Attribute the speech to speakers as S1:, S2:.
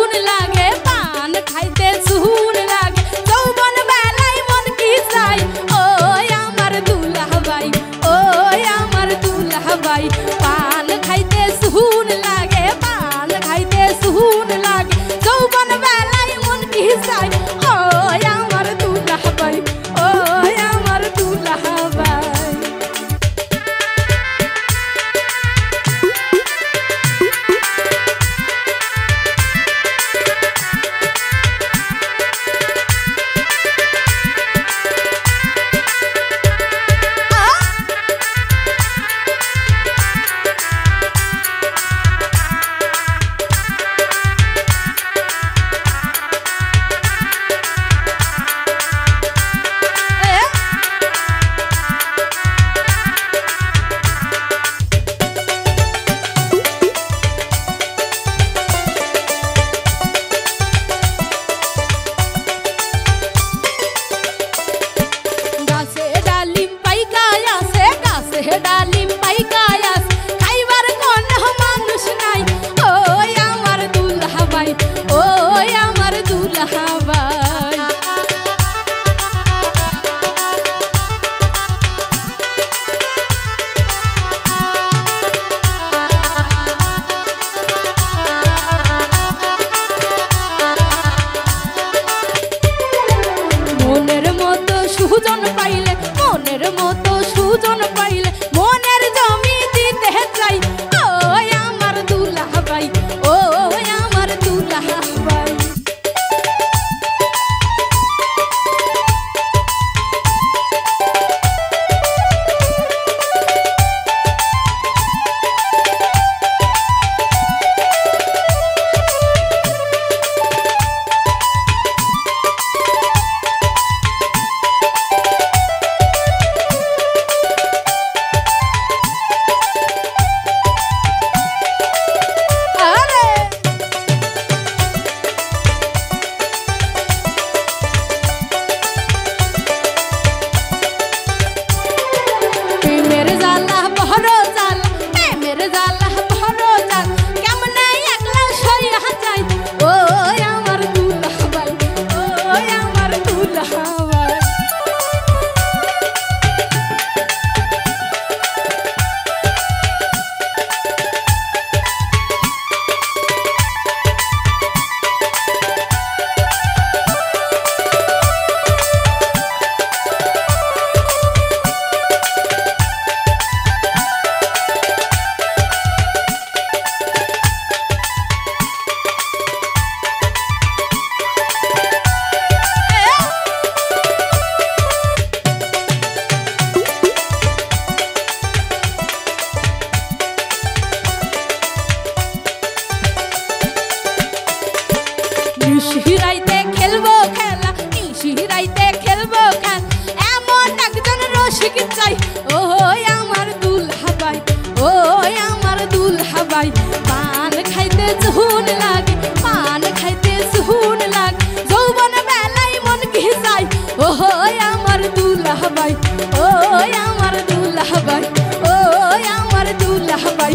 S1: सुन लागे पान खाइते सुन लागे যৌবন বেলায় মন কি চাই ও আমার দুলহা ভাই ও আমার দুলহা ভাই পান খাইতে সুন লাগে পান খাইতে সুন লাগে যৌবন বেলায় মন কি চাই ও আমার দুলহা ভাই ও আমার দুলহা ভাই ডালিম পাইকায়াস খাইবার কোন মানুষ নাই ও আমার দুলহা ভাই ও আমার দুলহা ভাই মনের মতো সুজন পাইলে মনের মতো সুজন পাইলে মনের জমি দিতে চাই ও আমার দুলহা ভাই ও আমার দুলহা ভাই নিশিরাইতে খেলবো খেলা নিশিরাইতে খেলবো খেলা এমন একজন রসিক চাই ও আমার দুলহা ভাই ও আমার দুলহা ভাই পান খাইতে সুন লাগে পান খাইতে সুন লাগে যৌবন বেলায় মন কি চাই ও আমার দুলহা ভাই ও আমার দুলহা ভাই ও আমার দুলহা ভাই